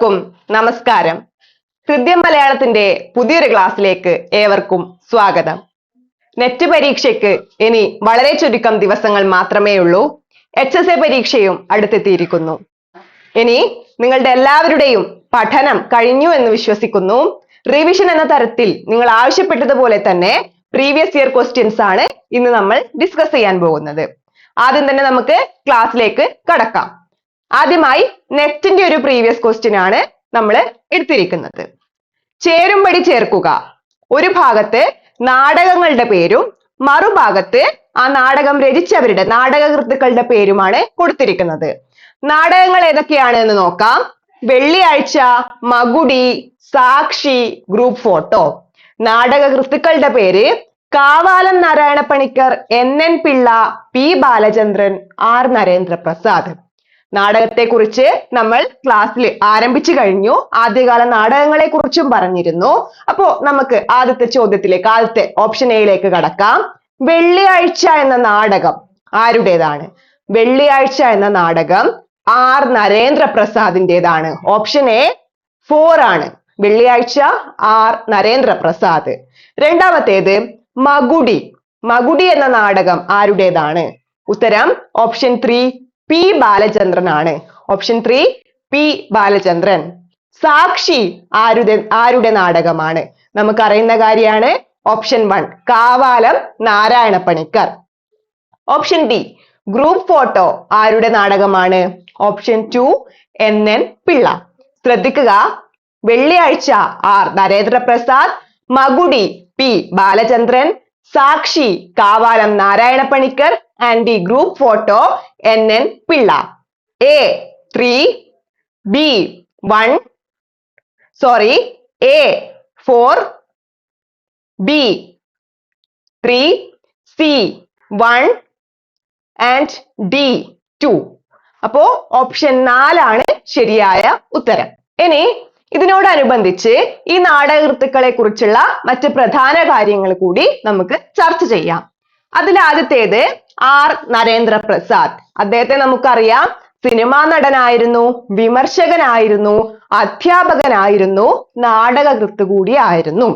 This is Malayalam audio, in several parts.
എല്ലാവർക്കും നമസ്കാരം. ഹൃദ്യം മലയാളത്തിന്റെ പുതിയൊരു ക്ലാസ്സിലേക്ക് ഏവർക്കും സ്വാഗതം. നെറ്റ് പരീക്ഷയ്ക്ക് ഇനി വളരെ ചുരുക്കം ദിവസങ്ങൾ മാത്രമേ ഉള്ളൂ. HSA പരീക്ഷയും അടുത്തെത്തിയിരിക്കുന്നു. ഇനി നിങ്ങളുടെ എല്ലാവരുടെയും പഠനം കഴിഞ്ഞു എന്ന് വിശ്വസിക്കുന്നു. റിവിഷൻ എന്ന തരത്തിൽ നിങ്ങൾ ആവശ്യപ്പെട്ടതുപോലെ തന്നെ പ്രീവിയസ് ഇയർ ക്വസ്റ്റ്യൻസ് ആണ് ഇന്ന് നമ്മൾ ഡിസ്കസ് ചെയ്യാൻ പോകുന്നത്. ആദ്യം തന്നെ നമുക്ക് ക്ലാസ്സിലേക്ക് കടക്കാം. ആദ്യമായി നെറ്റിന്റെ ഒരു പ്രീവിയസ് ക്വസ്റ്റ്യൻ ആണ് നമ്മൾ എടുത്തിരിക്കുന്നത്. ചേരുംപടി ചേർക്കുക. ഒരു ഭാഗത്ത് നാടകങ്ങളുടെ പേരും മറുഭാഗത്ത് ആ നാടകം രചിച്ചവരുടെ നാടകകൃത്തുക്കളുടെ പേരുമാണ് കൊടുത്തിരിക്കുന്നത്. നാടകങ്ങൾ ഏതൊക്കെയാണ് എന്ന് നോക്കാം. വെള്ളിയാഴ്ച, മകുടി, സാക്ഷി, ഗ്രൂപ്പ് ഫോട്ടോ. നാടകകൃത്തുക്കളുടെ പേര് Kavalam Narayana Panicker, NN Pillai, P Balachandran, R Narendra Prasad. നാടകത്തെ കുറിച്ച് നമ്മൾ ക്ലാസ്സിൽ ആരംഭിച്ചു കഴിഞ്ഞു. ആദ്യകാല നാടകങ്ങളെ കുറിച്ചും പറഞ്ഞിരുന്നു. അപ്പോ നമുക്ക് ആദ്യത്തെ ചോദ്യത്തിലേക്ക്, ആദ്യത്തെ ഓപ്ഷൻ എയിലേക്ക് കടക്കാം. വെള്ളിയാഴ്ച എന്ന നാടകം ആരുടേതാണ്? വെള്ളിയാഴ്ച എന്ന നാടകം R നരേന്ദ്രപ്രസാദിന്റേതാണ്. ഓപ്ഷൻ എ 4 ആണ്. വെള്ളിയാഴ്ച R നരേന്ദ്രപ്രസാദ്. രണ്ടാമത്തേത് മകുടി. മകുടി എന്ന നാടകം ആരുടേതാണ്? ഉത്തരം ഓപ്ഷൻ 3 P ബാലചന്ദ്രൻ ആണ്. Option 3 P Balachandran. സാക്ഷി ആരുടെ നാടകമാണ്? നമുക്കറിയുന്ന കാര്യമാണ്. Option 1 Kavalam Narayana Panicker. Option D group photo ആരുടെ നാടകമാണ്? Option 2 NN Pillai. ശ്രദ്ധിക്കുക, വെള്ളിയാഴ്ച R നരേന്ദ്രപ്രസാദ്, മകുടി P ബാലചന്ദ്രൻ, സാക്ഷി Kavalam Narayana Panicker and the group photo NN Pillai. A 3, B 1, sorry, A 4, B 3, C 1 and D 2. അപ്പോ ഓപ്ഷൻ 4 ആണ് ശരിയായ ഉത്തരം. ഇനി ഇതിനോടനുബന്ധിച്ച് ഈ നാടകകൃത്തുക്കളെ കുറിച്ചുള്ള മറ്റ് പ്രധാന കാര്യങ്ങൾ കൂടി നമുക്ക് ചർച്ച ചെയ്യാം. അതിൽ ആദ്യത്തേത് R നരേന്ദ്രപ്രസാദ്. അദ്ദേഹത്തെ നമുക്കറിയാം, സിനിമാ നടനായിരുന്നു, വിമർശകനായിരുന്നു, അധ്യാപകനായിരുന്നു, നാടകകൃത്ത് കൂടിയായിരുന്നു.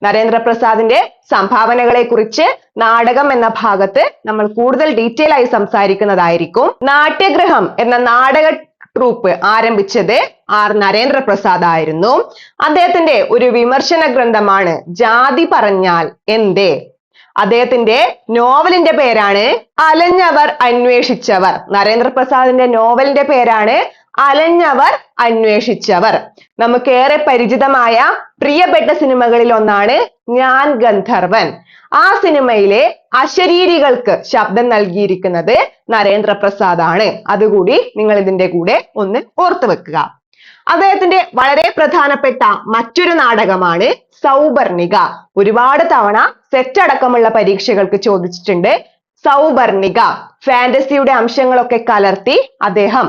നരേന്ദ്രപ്രസാദിന്റെ സംഭാവനകളെ കുറിച്ച് നാടകം എന്ന ഭാഗത്ത് നമ്മൾ കൂടുതൽ ഡീറ്റെയിൽ ആയി സംസാരിക്കുന്നതായിരിക്കും. നാട്യഗ്രഹം എന്ന നാടക ട്രൂപ്പ് ആരംഭിച്ചത് R നരേന്ദ്രപ്രസാദ് ആയിരുന്നു. അദ്ദേഹത്തിന്റെ ഒരു വിമർശന ഗ്രന്ഥമാണ് ജാതി പറഞ്ഞാൽ എന്തേ. അദ്ദേഹത്തിന്റെ നോവലിന്റെ പേരാണ് അലഞ്ഞവർ അന്വേഷിച്ചവർ. നരേന്ദ്രപ്രസാദിന്റെ നോവലിന്റെ പേരാണ് അലഞ്ഞവർ അന്വേഷിച്ചവർ. നമുക്കേറെ പരിചിതമായ പ്രിയപ്പെട്ട സിനിമകളിൽ ഒന്നാണ് ഞാൻ ഗന്ധർവൻ. ആ സിനിമയിലെ അശരീരികൾക്ക് ശബ്ദം നൽകിയിരിക്കുന്നത് നരേന്ദ്രപ്രസാദ് ആണ്. അതുകൂടി നിങ്ങൾ ഇതിന്റെ കൂടെ ഒന്ന് ഓർത്തു വെക്കുക. അദ്ദേഹത്തിന്റെ വളരെ പ്രധാനപ്പെട്ട മറ്റൊരു നാടകമാണ് സൗപർണിക. ഒരുപാട് തവണ സെറ്റ് അടക്കമുള്ള പരീക്ഷകൾക്ക് ചോദിച്ചിട്ടുണ്ട്. സൗപർണിക ഫാന്റസിയുടെ അംശങ്ങളൊക്കെ കലർത്തി അദ്ദേഹം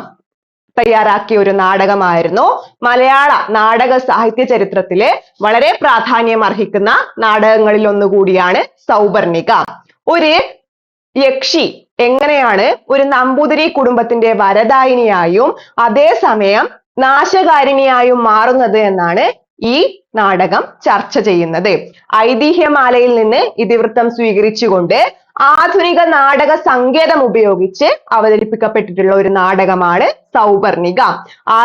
തയ്യാറാക്കിയ ഒരു നാടകമായിരുന്നു. മലയാള നാടക സാഹിത്യ ചരിത്രത്തില് വളരെ പ്രാധാന്യം അർഹിക്കുന്ന നാടകങ്ങളിൽ ഒന്നുകൂടിയാണ് സൗപർണിക. ഒരു യക്ഷി എങ്ങനെയാണ് ഒരു നമ്പൂതിരി കുടുംബത്തിന്റെ വരദായിനിയായും അതേസമയം നാശകാരിണിയായും മാറുന്നത് എന്നാണ് ഈ നാടകം ചർച്ച ചെയ്യുന്നത്. ഐതിഹ്യമാലയിൽ നിന്ന് ഇതിവൃത്തം സ്വീകരിച്ചുകൊണ്ട് ആധുനിക നാടക സങ്കേതം ഉപയോഗിച്ച് അവതരിപ്പിക്കപ്പെട്ടിട്ടുള്ള ഒരു നാടകമാണ് സൗപർണിക.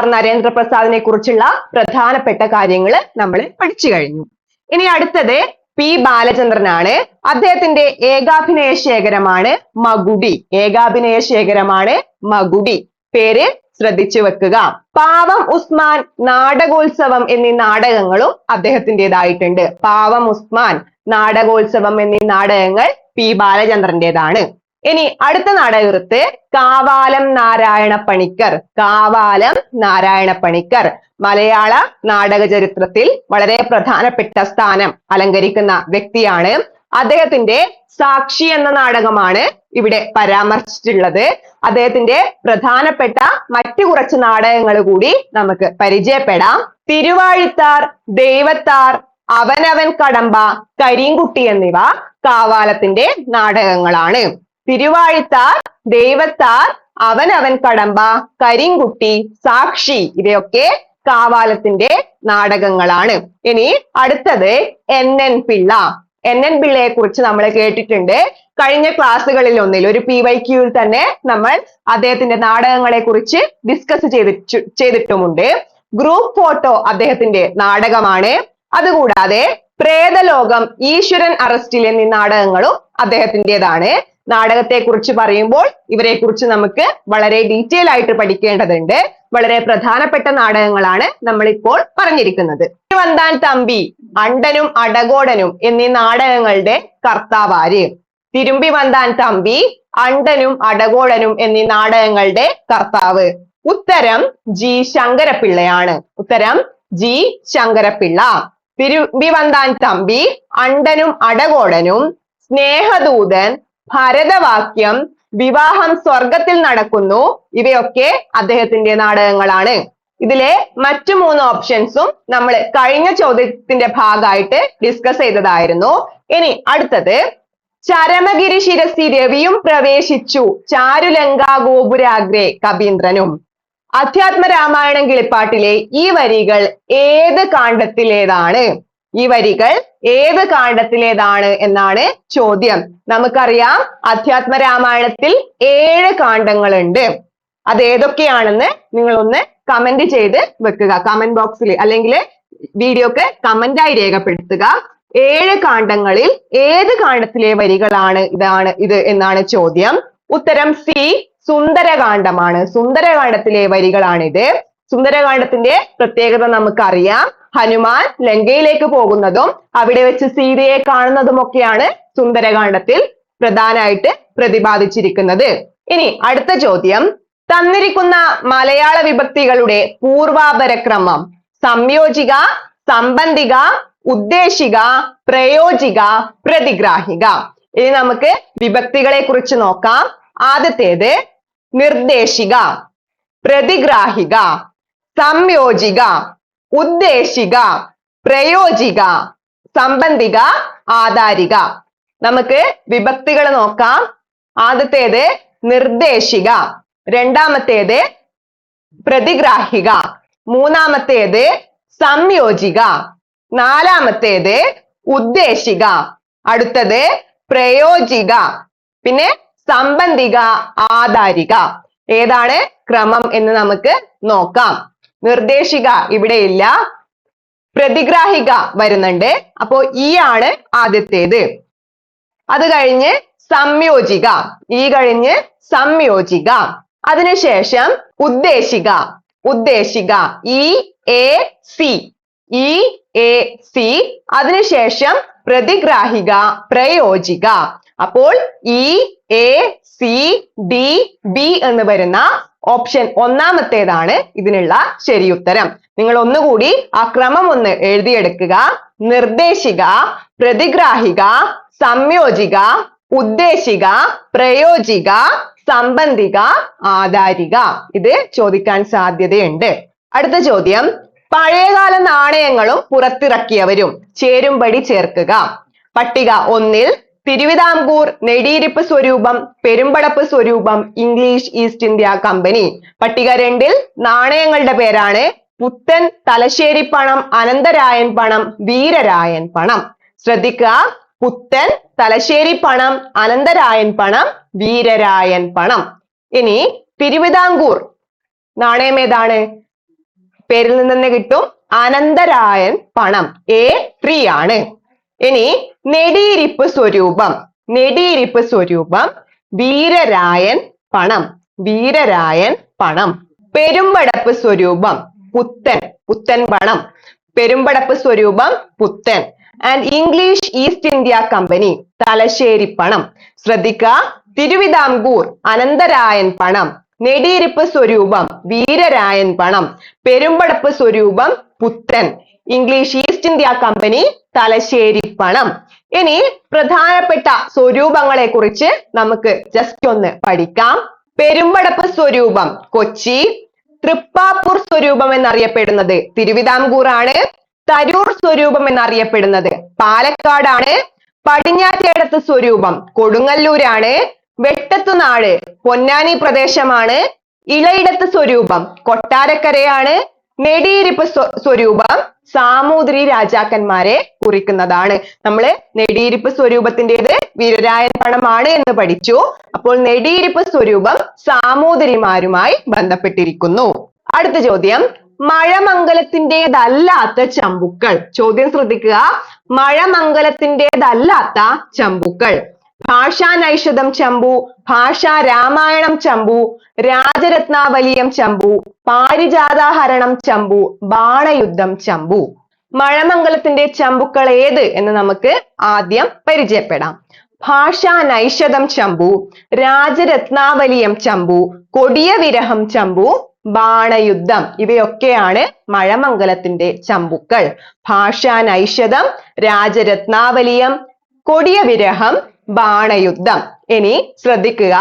R നരേന്ദ്രപ്രസാദിനെ കുറിച്ചുള്ള പ്രധാനപ്പെട്ട കാര്യങ്ങൾ നമ്മൾ പഠിച്ചു കഴിഞ്ഞു. ഇനി അടുത്തത് P ബാലചന്ദ്രനാണ്. അദ്ദേഹത്തിന്റെ ഏകാഭിനയ ശേഖരമാണ് മകുടി. ഏകാഭിനയ ശേഖരമാണ് മകുടി. പേര് ശ്രദ്ധിച്ചു വെക്കുക. പാവം ഉസ്മാൻ, നാടകോത്സവം എന്നീ നാടകങ്ങളും അദ്ദേഹത്തിൻ്റെതായിട്ടുണ്ട്. പാവം ഉസ്മാൻ, നാടകോത്സവം എന്നീ നാടകങ്ങൾ P ബാലചന്ദ്രന്റേതാണ്. ഇനി അടുത്ത നാടകകൃത്ത് കാവാലം നാരായണ പണിക്കർ. കാവാലം നാരായണ പണിക്കർ മലയാള നാടക ചരിത്രത്തിൽ വളരെ പ്രധാനപ്പെട്ട സ്ഥാനം അലങ്കരിക്കുന്ന വ്യക്തിയാണ്. അദ്ദേഹത്തിന്റെ സാക്ഷി എന്ന നാടകമാണ് ഇവിടെ പരാമർശിച്ചിട്ടുള്ളത്. അദ്ദേഹത്തിന്റെ പ്രധാനപ്പെട്ട മറ്റു കുറച്ച് നാടകങ്ങൾ കൂടി നമുക്ക് പരിചയപ്പെടാം. തിരുവാഴിത്താർ, ദൈവത്താർ, അവനവൻ കടമ്പ, കരിങ്കുട്ടി എന്നിവ കാവാലത്തിന്റെ നാടകങ്ങളാണ്. തിരുവാഴിത്താർ, ദൈവത്താർ, അവനവൻ കടമ്പ, കരിങ്കുട്ടി, സാക്ഷി ഇവയൊക്കെ കാവാലത്തിന്റെ നാടകങ്ങളാണ്. ഇനി അടുത്തത് NN പിള്ള. NN പിള്ളയെ കുറിച്ച് നമ്മൾ കേട്ടിട്ടുണ്ട്. കഴിഞ്ഞ ക്ലാസ്സുകളിൽ ഒന്നിൽ ഒരു PYQ ൽ തന്നെ നമ്മൾ അദ്ദേഹത്തിന്റെ നാടകങ്ങളെ കുറിച്ച് ഡിസ്കസ് ചെയ്തിട്ടുമുണ്ട്. ഗ്രൂപ്പ് ഫോട്ടോ അദ്ദേഹത്തിന്റെ നാടകമാണ്. അതുകൂടാതെ പ്രേതലോകം, ഈശ്വരൻ അറസ്റ്റിൽ എന്നീ നാടകങ്ങളും അദ്ദേഹത്തിൻ്റെതാണ്. നാടകത്തെ കുറിച്ച് പറയുമ്പോൾ ഇവരെ കുറിച്ച് നമുക്ക് വളരെ ഡീറ്റെയിൽ ആയിട്ട് പഠിക്കേണ്ടതുണ്ട്. വളരെ പ്രധാനപ്പെട്ട നാടകങ്ങളാണ് നമ്മൾ ഇപ്പോൾ പറഞ്ഞിരിക്കുന്നത്. തിരുവന്താൻ തമ്പി, അണ്ടനും അടകോടനും എന്നീ നാടകങ്ങളുടെ കർത്താവാര്? തിരുമ്പി വന്താൻ തമ്പി, അണ്ടനും അടകോടനും എന്നീ നാടകങ്ങളുടെ കർത്താവ്? ഉത്തരം G ശങ്കരപ്പിള്ളയാണ്. ഉത്തരം G ശങ്കരപ്പിള്ള. തിരുമ്പി വന്താൻ തമ്പി, അണ്ടനും അടകോടനും, സ്നേഹദൂതൻ, ഭരതവാക്യം, വിവാഹം സ്വർഗത്തിൽ നടക്കുന്നു, ഇവയൊക്കെ അദ്ദേഹത്തിന്റെ നാടകങ്ങളാണ്. ഇതിലെ മറ്റു 3 ഓപ്ഷൻസും നമ്മൾ കഴിഞ്ഞ ചോദ്യത്തിന്റെ ഭാഗമായിട്ട് ഡിസ്കസ് ചെയ്തതായിരുന്നു. ഇനി അടുത്തത്, ചരമഗിരി ശിരസി രവിയും പ്രവേശിച്ചു ചാരുലങ്കാ ഗോപുരാഗ്രേ കവീന്ദ്രനും. അധ്യാത്മ രാമായണം കിളിപ്പാട്ടിലെ ഈ വരികൾ ഏത് കാണ്ഡത്തിലേതാണ്? ഈ വരികൾ ഏത് കാണ്ഡത്തിലേതാണ് എന്നാണ് ചോദ്യം. നമുക്കറിയാം അധ്യാത്മ രാമായണത്തിൽ 7 കാണ്ഡങ്ങളുണ്ട്. അത് ഏതൊക്കെയാണെന്ന് നിങ്ങളൊന്ന് കമന്റ് ചെയ്ത് വെക്കുക. കമന്റ് ബോക്സിൽ അല്ലെങ്കിൽ വീഡിയോക്ക് കമന്റായി രേഖപ്പെടുത്തുക. 7 കാണ്ഡങ്ങളിൽ ഏത് കാണ്ഡത്തിലെ വരികളാണ് ഇത് എന്നാണ് ചോദ്യം. ഉത്തരം C സുന്ദരകാന്ഡമാണ്. സുന്ദരകാന്ഡത്തിലെ വരികളാണിത്. സുന്ദരകാന്ഡത്തിന്റെ പ്രത്യേകത നമുക്കറിയാം. ഹനുമാൻ ലങ്കയിലേക്ക് പോകുന്നതും അവിടെ വെച്ച് സീതയെ കാണുന്നതുമൊക്കെയാണ് സുന്ദരകാന്ഡത്തിൽ പ്രധാനമായിട്ട് പ്രതിപാദിച്ചിരിക്കുന്നത്. ഇനി അടുത്ത ചോദ്യം, തന്നിരിക്കുന്ന മലയാള വിഭക്തികളുടെ പൂർവാപരക്രമം സംയോജിക, സംബന്ധിക, ഉദ്ദേശിക, പ്രയോജിക, പ്രതിഗ്രാഹിക. ഇനി നമുക്ക് വിഭക്തികളെ കുറിച്ച് നോക്കാം. ആദ്യത്തേത് നിർദ്ദേശിക, പ്രതിഗ്രാഹിക, സംയോജിക, ഉദ്ദേശിക, പ്രയോജിക, സംബന്ധിക, ആധാരിക. നമുക്ക് വിഭക്തികൾ നോക്കാം. ആദ്യത്തേത് നിർദ്ദേശിക, രണ്ടാമത്തേത് പ്രതിഗ്രാഹിക, മൂന്നാമത്തേത് സംയോജിക, നാലാമത്തേത് ഉദ്ദേശിക, അടുത്തത് പ്രയോജിക, പിന്നെ സംബന്ധിക, ആധാരിക. ഏതാണ് ക്രമം എന്ന് നമുക്ക് നോക്കാം. നിർദ്ദേശിക ഇവിടെ ഇല്ല, പ്രതിഗ്രാഹിക വരുന്നുണ്ട്. അപ്പോ ഈ ആണ് ആദ്യത്തേത്. അത് കഴിഞ്ഞ് സംയോജിക, ഈ കഴിഞ്ഞ് സംയോജിക, അതിനുശേഷം ഉദ്ദേശിക, ഉദ്ദേശിക EAC, അതിനുശേഷം പ്രതിഗ്രാഹിക, പ്രയോജിക. അപ്പോൾ EACDB എന്ന് വരുന്ന ഓപ്ഷൻ ഒന്നാമത്തേതാണ് ഇതിനുള്ള ശരിയുത്തരം. നിങ്ങൾ ഒന്നുകൂടി ആ ക്രമം ഒന്ന് എഴുതിയെടുക്കുക. നിർദ്ദേശിക, പ്രതിഗ്രാഹിക, സംയോജിക, ഉദ്ദേശിക, പ്രയോജിക, സംബന്ധിക, ആധാരിക. ഇത് ചോദിക്കാൻ സാധ്യതയുണ്ട്. അടുത്ത ചോദ്യം, പഴയകാല നാണയങ്ങളും പുറത്തിറക്കിയവരും ചേരുംപടി ചേർക്കുക. പട്ടിക 1 തിരുവിതാംകൂർ നെടിയിരിപ്പ് സ്വരൂപം, പെരുമ്പടപ്പ് സ്വരൂപം, ഇംഗ്ലീഷ് ഈസ്റ്റ് ഇന്ത്യ കമ്പനി. പട്ടിക 2 നാണയങ്ങളുടെ പേരാണ് പുത്തൻ, തലശ്ശേരി പണം, അനന്തരായൻ പണം, വീരരായൻ പണം. ശ്രദ്ധിക്കുക, പുത്തൻ, തലശ്ശേരി പണം, അനന്തരായൻ പണം, വീരരായൻ പണം. ഇനി തിരുവിതാംകൂർ നാണയം ഏതാണ്? പേരിൽ നിന്ന് തന്നെ കിട്ടും, അനന്തരായൻ പണം, A3 ആണ്. ഇനി നെടിയിരിപ്പ് സ്വരൂപം, നെടിയിരിപ്പ് സ്വരൂപം, വീരരായൻ പണം, വീരരായൻ പണം. പെരുമ്പടപ്പ് സ്വരൂപം പുത്തൻ, പുത്തൻ പണം, പെരുമ്പടപ്പ് സ്വരൂപം പുത്തൻ. And English east India company, Thalassery പണം. ശ്രദ്ധിക്കുക, തിരുവിതാംകൂർ അനന്തരായൻ പണം, നെടിയിരിപ്പ് സ്വരൂപം വീരരായൻ പണം, പെരുമ്പടപ്പ് സ്വരൂപം പുത്തൻ, English east India company, Thalassery പണം. ഇനി പ്രധാനപ്പെട്ട സ്വരൂപങ്ങളെ കുറിച്ച് നമുക്ക് ജസ്റ്റ് ഒന്ന് പഠിക്കാം. പെരുമ്പടപ്പ് സ്വരൂപം കൊച്ചി, തൃപ്പാപ്പൂർ സ്വരൂപം എന്നറിയപ്പെടുന്നത് തിരുവിതാംകൂർ ആണ്, തരൂർ സ്വരൂപം എന്നറിയപ്പെടുന്നത് പാലക്കാടാണ്, പടിഞ്ഞാറ്റേടത്ത് സ്വരൂപം കൊടുങ്ങല്ലൂരാണ്, വെട്ടത്തുനാട് പൊന്നാനി പ്രദേശമാണ്, ഇളയിടത്ത് സ്വരൂപം കൊട്ടാരക്കരയാണ്, നെടിയിരിപ്പ് സ്വരൂപം സാമൂതിരി രാജാക്കന്മാരെ കുറിക്കുന്നതാണ്. നമ്മള് നെടിയിരിപ്പ് സ്വരൂപത്തിന്റേത് വീരരായൻ പണമാണ് എന്ന് പഠിച്ചു. അപ്പോൾ നെടിയിരിപ്പ് സ്വരൂപം സാമൂതിരിമാരുമായി ബന്ധപ്പെട്ടിരിക്കുന്നു. അടുത്ത ചോദ്യം, മഴമംഗലത്തിന്റേതല്ലാത്ത ചമ്പുക്കൾ. ചോദ്യം ശ്രദ്ധിക്കുക, മഴമംഗലത്തിന്റേതല്ലാത്ത ചമ്പുക്കൾ. ഭാഷാ നൈഷധം ചമ്പു, ഭാഷാ രാമായണം ചമ്പു, രാജരത്നാവലിയം ചമ്പു, പാരിജാതാഹരണം ചമ്പു, ബാണയുദ്ധം ചമ്പു. മഴമംഗലത്തിന്റെ ചമ്പുക്കൾ ഏത് എന്ന് നമുക്ക് ആദ്യം പരിചയപ്പെടാം. ഭാഷാ നൈഷധം ചമ്പു, രാജരത്നാവലിയം ചമ്പു, കൊടിയ വിരഹം ചമ്പു, ബാണയുദ്ധം. ഇവയൊക്കെയാണ് മഴമംഗലത്തിന്റെ ചമ്പുക്കൾ. ഭാഷാ നൈഷധം, രാജരത്നാവലിയം, കൊടിയ വിരഹം, ബാണയുദ്ധം. ഇനി ശ്രദ്ധിക്കുക,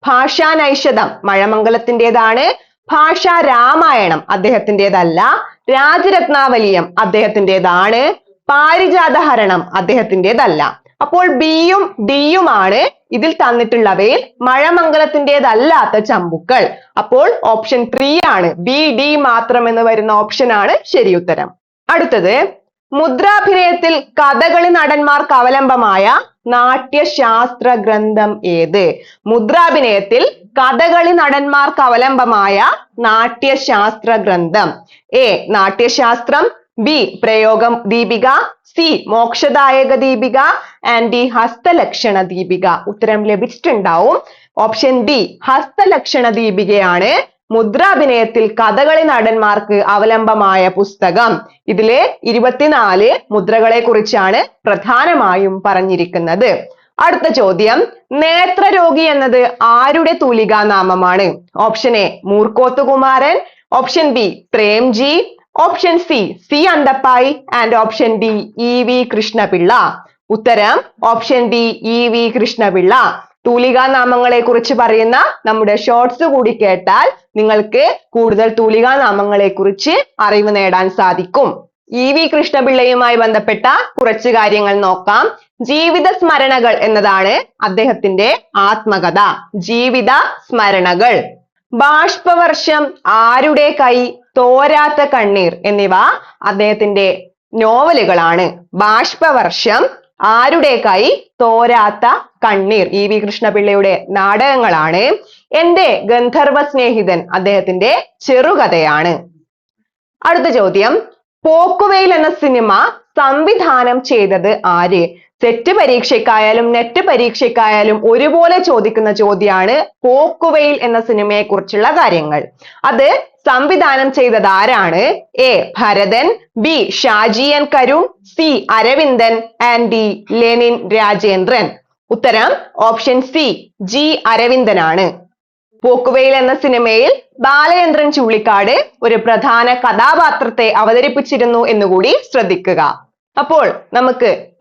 ഭാഷാ നൈഷധം മഴമംഗലത്തിന്റേതാണ്. ഭാഷാ രാമായണം അദ്ദേഹത്തിന്റേതല്ല. രാജരത്നാവലിയം അദ്ദേഹത്തിന്റേതാണ്. പാരിജാതഹരണം അദ്ദേഹത്തിന്റേതല്ല. അപ്പോൾ ബിയും ഡിയുമാണ് ഇതിൽ തന്നിട്ടുള്ളവയിൽ മഴമംഗലത്തിന്റേതല്ലാത്ത ചമ്പുക്കൾ. അപ്പോൾ ഓപ്ഷൻ 3 ആണ്, ബി ഡി മാത്രം എന്ന് വരുന്ന ഓപ്ഷൻ ആണ് ശരിയുത്തരം. അടുത്തത്, മുദ്രാഭിനയത്തിൽ കഥകളി നടന്മാർക്ക് അവലംബമായ നാട്യശാസ്ത്ര ഗ്രന്ഥം ഏത്? മുദ്രാഭിനയത്തിൽ കഥകളി നടന്മാർക്ക് അവലംബമായ നാട്യശാസ്ത്ര ഗ്രന്ഥം. A Natyashastra, B Prayoga Deepika, C Mokshadayaka Deepika, and D Hastalakshana Deepika. ഉത്തരം ലഭിച്ചിട്ടുണ്ടാവും. ഓപ്ഷൻ ഡി ഹസ്തലക്ഷണ ദീപികയാണ് മുദ്രാഭിനയത്തിൽ കഥകളി നടന്മാർക്ക് അവലംബമായ പുസ്തകം. ഇതിലെ 24 മുദ്രകളെ കുറിച്ചാണ് പ്രധാനമായും പറഞ്ഞിരിക്കുന്നത്. അടുത്ത ചോദ്യം, നേത്രരോഗി എന്നത് ആരുടെ തൂലികാനാമമാണ്? Option A Moorkoth Kumaran, option B Premji, option C Anthappayi, and option D EV Krishna Pillai. ഉത്തരം ഓപ്ഷൻ ഡി EV കൃഷ്ണപിള്ള. തൂലികാനാമങ്ങളെ കുറിച്ച് പറയുന്ന നമ്മുടെ ഷോർട്സ് കൂടി കേട്ടാൽ നിങ്ങൾക്ക് കൂടുതൽ തൂലികാനാമങ്ങളെ കുറിച്ച് അറിവ് നേടാൻ സാധിക്കും. EV കൃഷ്ണപിള്ളയുമായി ബന്ധപ്പെട്ട കുറച്ച് കാര്യങ്ങൾ നോക്കാം. ജീവിത സ്മരണകൾ എന്നതാണ് അദ്ദേഹത്തിന്റെ ആത്മകഥ. ജീവിത സ്മരണകൾ. ബാഷ്പവർഷം, ആരുടെ കൈ, തോരാത്ത കണ്ണീർ എന്നിവ അദ്ദേഹത്തിന്റെ നോവലുകളാണ്. ബാഷ്പവർഷം, ആരുടെ കൈ, തോരാത്ത കണ്ണീർ EV കൃഷ്ണപിള്ളയുടെ നാടകങ്ങളാണ്. എന്റെ ഗന്ധർവ സ്നേഹിതൻ അദ്ദേഹത്തിന്റെ ചെറുകഥയാണ്. അടുത്ത ചോദ്യം, പോക്കുവെയിൽ എന്ന സിനിമ സംവിധാനം ചെയ്തത് ആര്? സെറ്റ് പരീക്ഷയ്ക്കായാലും നെറ്റ് പരീക്ഷയ്ക്കായാലും ഒരുപോലെ ചോദിക്കുന്ന ചോദ്യമാണ് പോക്കുവെയിൽ എന്ന സിനിമയെ കുറിച്ചുള്ള കാര്യങ്ങൾ. അത് സംവിധാനം ചെയ്തത് ആരാണ്? A Bharathan, B Shaji N Karun, C Aravindan, and D Lenin Rajendran. ഉത്തരം ഓപ്ഷൻ സി ജി അരവിന്ദനാണ്. പോക്കുവെയിൽ എന്ന സിനിമയിൽ ബാലചന്ദ്രൻ ചുള്ളിക്കാട് ഒരു പ്രധാന കഥാപാത്രത്തെ അവതരിപ്പിച്ചിരുന്നു എന്നുകൂടി ശ്രദ്ധിക്കുക. അപ്പോൾ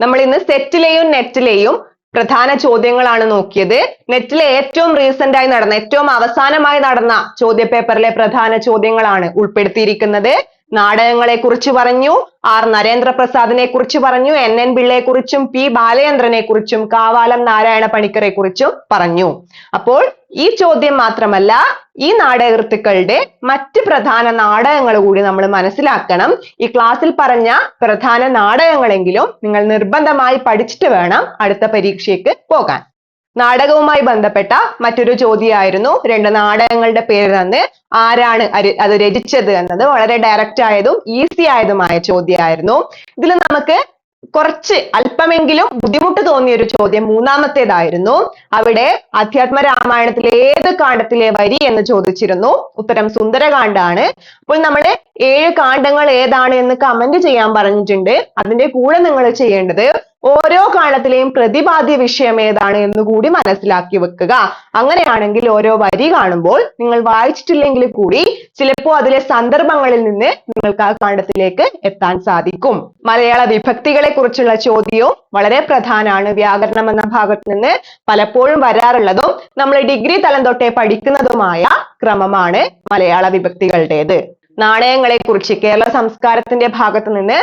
നമ്മൾ ഇന്ന് സെറ്റിലെയും നെറ്റിലെയും പ്രധാന ചോദ്യങ്ങളാണ് നോക്കിയത്. നെറ്റിലെ ഏറ്റവും റീസെന്റ് ആയി നടന്ന, ഏറ്റവും അവസാനമായി നടന്ന ചോദ്യപേപ്പറിലെ പ്രധാന ചോദ്യങ്ങളാണ് ഉൾപ്പെടുത്തിയിരിക്കുന്നത്. നാടകങ്ങളെ കുറിച്ച് പറഞ്ഞു, ആർ നരേന്ദ്രപ്രസാദിനെ കുറിച്ച് പറഞ്ഞു, NN പിള്ളയെ കുറിച്ചും പി ബാലചന്ദ്രനെ കുറിച്ചും കാവാലം നാരായണ പണിക്കരെ കുറിച്ചും പറഞ്ഞു. അപ്പോൾ ഈ ചോദ്യം മാത്രമല്ല, ഈ നാടകകൃത്തുക്കളുടെ മറ്റ് പ്രധാന നാടകങ്ങൾ കൂടി നമ്മൾ മനസ്സിലാക്കണം. ഈ ക്ലാസ്സിൽ പറഞ്ഞ പ്രധാന നാടകങ്ങളെങ്കിലും നിങ്ങൾ നിർബന്ധമായി പഠിച്ചിട്ട് വേണം അടുത്ത പരീക്ഷയ്ക്ക് പോകാൻ. നാടകവുമായി ബന്ധപ്പെട്ട മറ്റൊരു ചോദ്യമായിരുന്നു 2 നാടകങ്ങളുടെ പേര് തന്ന് ആരാണ് അത് രചിച്ചത് എന്നത്. വളരെ ഡയറക്റ്റ് ആയതും ഈസി ആയതുമായ ചോദ്യമായിരുന്നു. ഇതിൽ നമുക്ക് കുറച്ച് അല്പമെങ്കിലും ബുദ്ധിമുട്ട് തോന്നിയ ഒരു ചോദ്യം മൂന്നാമത്തേതായിരുന്നു. അവിടെ അധ്യാത്മ രാമായണത്തിലെ ഏത് കാണ്ഡത്തിലെ വരി എന്ന് ചോദിച്ചിരുന്നു. ഉത്തരം സുന്ദരകാന്ഡാണ്. അപ്പോൾ നമ്മള് 7 കാണ്ഡങ്ങൾ ഏതാണ് എന്ന് കമന്റ് ചെയ്യാൻ പറഞ്ഞിട്ടുണ്ട്. അതിന്റെ കൂടെ നിങ്ങൾ ചെയ്യേണ്ടത് ഓരോ കാണ്ഡത്തിലെയും പ്രതിപാദ്യ വിഷയം ഏതാണ് എന്ന് കൂടി മനസ്സിലാക്കി വെക്കുക. അങ്ങനെയാണെങ്കിൽ ഓരോ വരി കാണുമ്പോൾ നിങ്ങൾ വായിച്ചിട്ടില്ലെങ്കിൽ കൂടി ചിലപ്പോൾ അതിലെ സന്ദർഭങ്ങളിൽ നിന്ന് നിങ്ങൾക്ക് ആ കാണ്ഡത്തിലേക്ക് എത്താൻ സാധിക്കും. മലയാള വിഭക്തികളെ കുറിച്ചുള്ള ചോദ്യവും വളരെ പ്രധാനമാണ്. വ്യാകരണം എന്ന ഭാഗത്ത് നിന്ന് പലപ്പോഴും വരാറുള്ളതും നമ്മൾ ഡിഗ്രി തലം തൊട്ടേ പഠിക്കുന്നതുമായ ക്രമമാണ് മലയാള വിഭക്തികളുടേത്. നാണയങ്ങളെ കുറിച്ച് കേരള സംസ്കാരത്തിന്റെ ഭാഗത്ത് നിന്ന്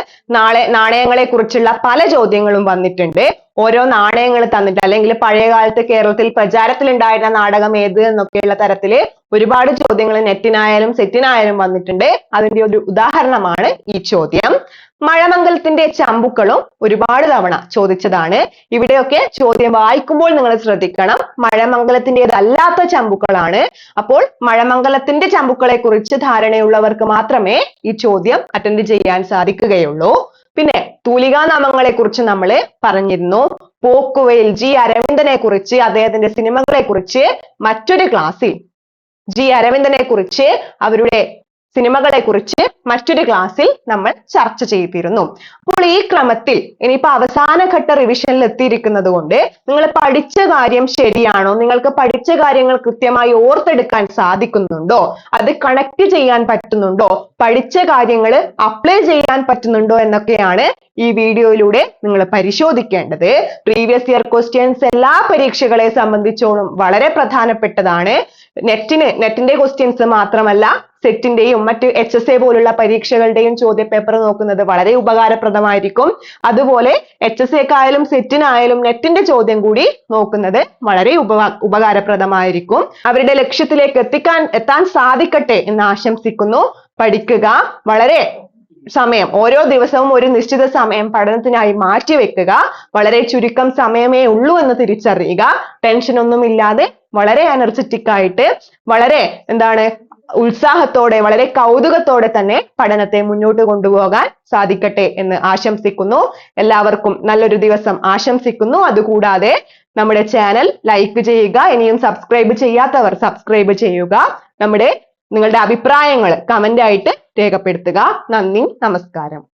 നാണയങ്ങളെ കുറിച്ചുള്ള പല ചോദ്യങ്ങളും വന്നിട്ടുണ്ട്. ഓരോ നാണയങ്ങൾ തന്നിട്ട് അല്ലെങ്കിൽ പഴയകാലത്ത് കേരളത്തിൽ പ്രചാരത്തിലുണ്ടായിരുന്ന നാടകം ഏത് എന്നൊക്കെയുള്ള തരത്തില് ഒരുപാട് ചോദ്യങ്ങൾ നെറ്റിനായാലും സെറ്റിനായാലും വന്നിട്ടുണ്ട്. അതിന്റെ ഒരു ഉദാഹരണമാണ് ഈ ചോദ്യം. മഴമംഗലത്തിന്റെ ചമ്പുക്കളും ഒരുപാട് തവണ ചോദിച്ചതാണ്. ഇവിടെയൊക്കെ ചോദ്യം വായിക്കുമ്പോൾ നിങ്ങൾ ശ്രദ്ധിക്കണം, മഴമംഗലത്തിന്റേതല്ലാത്ത ചമ്പുക്കളാണ്. അപ്പോൾ മഴമംഗലത്തിന്റെ ചമ്പുക്കളെ കുറിച്ച് ധാരണയുള്ളവർക്ക് മാത്രമേ ഈ ചോദ്യം അറ്റൻഡ് ചെയ്യാൻ സാധിക്കുകയുള്ളൂ. പിന്നെ തൂലികാനാമങ്ങളെ കുറിച്ച് നമ്മൾ പറഞ്ഞിരുന്നു. പോക്കുവെയിൽ ജി അരവിന്ദനെ കുറിച്ച്, അദ്ദേഹത്തിന്റെ സിനിമകളെ കുറിച്ച് മറ്റൊരു ക്ലാസ്സിൽ അരവിന്ദനെ കുറിച്ച്, അവരുടെ സിനിമകളെ കുറിച്ച് മറ്റൊരു ക്ലാസ്സിൽ നമ്മൾ ചർച്ച ചെയ്തിരുന്നു. അപ്പോൾ ഈ ക്രമത്തിൽ ഇനിയിപ്പോ അവസാനഘട്ട റിവിഷനിൽ എത്തിയിരിക്കുന്നത് കൊണ്ട് നിങ്ങൾ പഠിച്ച കാര്യം ശരിയാണോ, നിങ്ങൾക്ക് പഠിച്ച കാര്യങ്ങൾ കൃത്യമായി ഓർത്തെടുക്കാൻ സാധിക്കുന്നുണ്ടോ, അത് കണക്ട് ചെയ്യാൻ പറ്റുന്നുണ്ടോ, പഠിച്ച കാര്യങ്ങൾ അപ്ലൈ ചെയ്യാൻ പറ്റുന്നുണ്ടോ എന്നൊക്കെയാണ് ഈ വീഡിയോയിലൂടെ നിങ്ങൾ പരിശോധിക്കേണ്ടത്. പ്രീവിയസ് ഇയർ ക്വസ്റ്റ്യൻസ് എല്ലാ പരീക്ഷകളെ സംബന്ധിച്ചോളം വളരെ പ്രധാനപ്പെട്ടതാണ്. നെറ്റിന്റെ ക്വസ്റ്റ്യൻസ് മാത്രമല്ല, സെറ്റിന്റെയും മറ്റ് HSA പോലുള്ള പരീക്ഷകളുടെയും ചോദ്യപേപ്പർ നോക്കുന്നത് വളരെ ഉപകാരപ്രദമായിരിക്കും. അതുപോലെ HSAക്കായാലും സെറ്റിനായാലും നെറ്റിന്റെ ചോദ്യം കൂടി നോക്കുന്നത് വളരെ ഉപകാരപ്രദമായിരിക്കും. അവരുടെ ലക്ഷ്യത്തിലേക്ക് എത്താൻ സാധിക്കട്ടെ എന്ന് ആശംസിക്കുന്നു. പഠിക്കുക, വളരെ സമയം ഓരോ ദിവസവും ഒരു നിശ്ചിത സമയം പഠനത്തിനായി മാറ്റിവെക്കുക. വളരെ ചുരുക്കം സമയമേ ഉള്ളൂ എന്ന് തിരിച്ചറിയുക. ടെൻഷൻ ഒന്നുമില്ലാതെ വളരെ എനർജറ്റിക് ആയിട്ട് വളരെ ഉത്സാഹത്തോടെ വളരെ കൗതുകത്തോടെ തന്നെ പഠനത്തെ മുന്നോട്ട് കൊണ്ടുപോകാൻ സാധിക്കട്ടെ എന്ന് ആശംസിക്കുന്നു. എല്ലാവർക്കും നല്ലൊരു ദിവസം ആശംസിക്കുന്നു. അതുകൂടാതെ നമ്മുടെ ചാനൽ ലൈക്ക് ചെയ്യുക. ഇനിയും സബ്സ്ക്രൈബ് ചെയ്യാത്തവർ സബ്സ്ക്രൈബ് ചെയ്യുക. നിങ്ങളുടെ അഭിപ്രായങ്ങൾ കമന്റ് ആയിട്ട് രേഖപ്പെടുത്തുക. നന്ദി, നമസ്കാരം.